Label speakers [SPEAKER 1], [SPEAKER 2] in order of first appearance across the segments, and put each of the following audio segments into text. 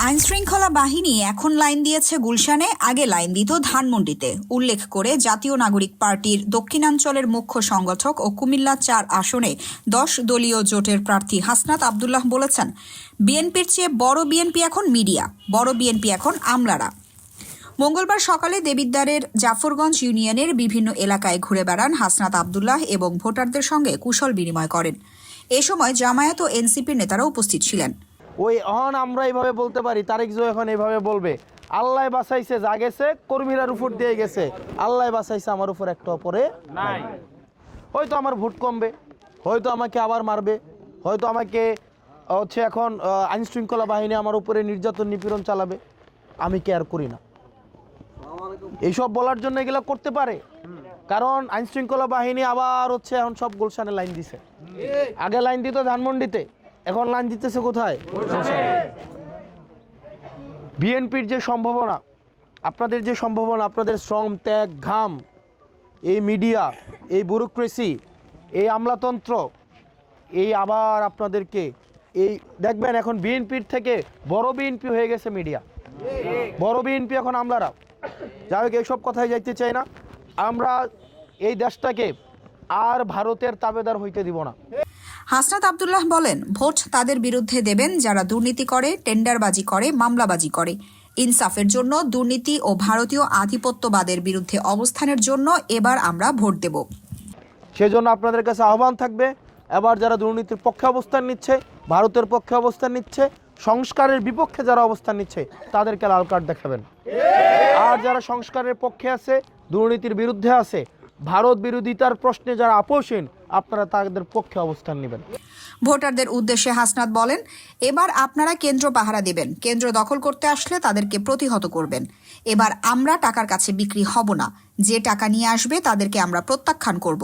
[SPEAKER 1] আইনশৃঙ্খলা বাহিনী এখন লাইন দিয়েছে গুলশানে, আগে লাইন দিত ধানমন্ডিতে উল্লেখ করে জাতীয় নাগরিক পার্টির দক্ষিণাঞ্চলের মুখ্য সংগঠক ও কুমিল্লা ৪ আসনে ১০ দলীয় জোটের প্রার্থী হাসনাত আব্দুল্লাহ বলেছেন, বিএনপির চেয়ে বড় বিএনপি এখন মিডিয়া, বড় বিএনপি এখন আমলারা। মঙ্গলবার সকালে দেবিদ্বারের জাফরগঞ্জ ইউনিয়নের বিভিন্ন এলাকায় ঘুরে বেড়ান হাসনাত আব্দুল্লাহ এবং ভোটারদের সঙ্গে কুশল বিনিময় করেন। এ সময় জামায়াত ও এনসিপির নেতারা উপস্থিত ছিলেন।
[SPEAKER 2] ওই এখন আমরা এইভাবে বলতে পারি, তারেক জিয়া এখন এইভাবে বলবে, আল্লাহ বাঁচাইছে, যা গেছে কর্মীরার উপর দিয়ে গেছে, আল্লাহ বাঁচাইছে, আমার উপর একটা পরে নাই। হয়তো আমার ভোট কমবে, হয়তো আমাকে আবার মারবে, হয়তো আমাকে এখন আইনশৃঙ্খলা বাহিনী আমার উপরে নির্যাতন নিপীড়ন চালাবে, আমি কেয়ার করি না। এইসব বলার জন্য এগুলো করতে পারে, কারণ আইনশৃঙ্খলা বাহিনী আবার এখন সব গুলশানে লাইন দিছে। আগে লাইন দিত ধানমন্ডিতে, এখন লাইন দিতেছে কোথায়? বিএনপির যে সম্ভাবনা, আপনাদের যে সম্ভাবনা, আপনাদের শ্রম, ত্যাগ, ঘাম, এই মিডিয়া, এই ব্যুরোক্রেসি, এই আমলাতন্ত্র, এই আবার আপনাদেরকে এই দেখবেন এখন বিএনপির থেকে বড় বিএনপি হয়ে গেছে মিডিয়া, বড় বিএনপি এখন আমলারা। যাই হোক, এইসব কথায় যাইতে চাই না। আমরা এই দেশটাকে আর ভারতের তাবেদার হইতে দিব না।
[SPEAKER 1] হাসনাত আব্দুল্লাহ বলেন, ভোট তাদের বিরুদ্ধে দেবেন যারা দুর্নীতি করে, টেন্ডারবাজি করে, মামলাবাজি করে। ইনসাফের জন্য, দুর্নীতি ও ভারতীয় আধিপত্যবাদের বিরুদ্ধে অবস্থানের জন্য এবার আমরা ভোট দেব।
[SPEAKER 2] সেজন্য আপনাদের কাছে আহ্বান থাকবে, এবার যারা দুর্নীতির পক্ষে অবস্থান নিচ্ছে, ভারতের পক্ষে অবস্থান নিচ্ছে, সংস্কারের বিপক্ষে যারা অবস্থান নিচ্ছে, তাদেরকে লাল কার্ড দেখাবেন। আর যারা সংস্কারের পক্ষে আছে, দুর্নীতির বিরুদ্ধে আছে, ভারত বিরোধিতার প্রশ্নে যারা আপোষহীন, আপনারা তাদের পক্ষে অবস্থান নেবেন।
[SPEAKER 1] ভোটারদের উদ্দেশ্যে হাসনাত বলেন, এবার আপনারা কেন্দ্র পাহারা দেবেন, কেন্দ্র দখল করতে আসলে তাদেরকে প্রতিহত করবেন। এবার আমরা টাকার কাছে বিক্রি হব না, যে টাকা নিয়ে আসবে তাদেরকে আমরা প্রত্যাখ্যান করব।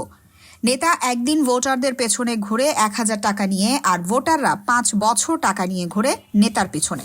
[SPEAKER 1] নেতা একদিন ভোটারদের পেছনে ঘুরে ১,০০০ টাকা নিয়ে, আর ভোটাররা ৫ বছর টাকা নিয়ে ঘুরে নেতার পিছনে।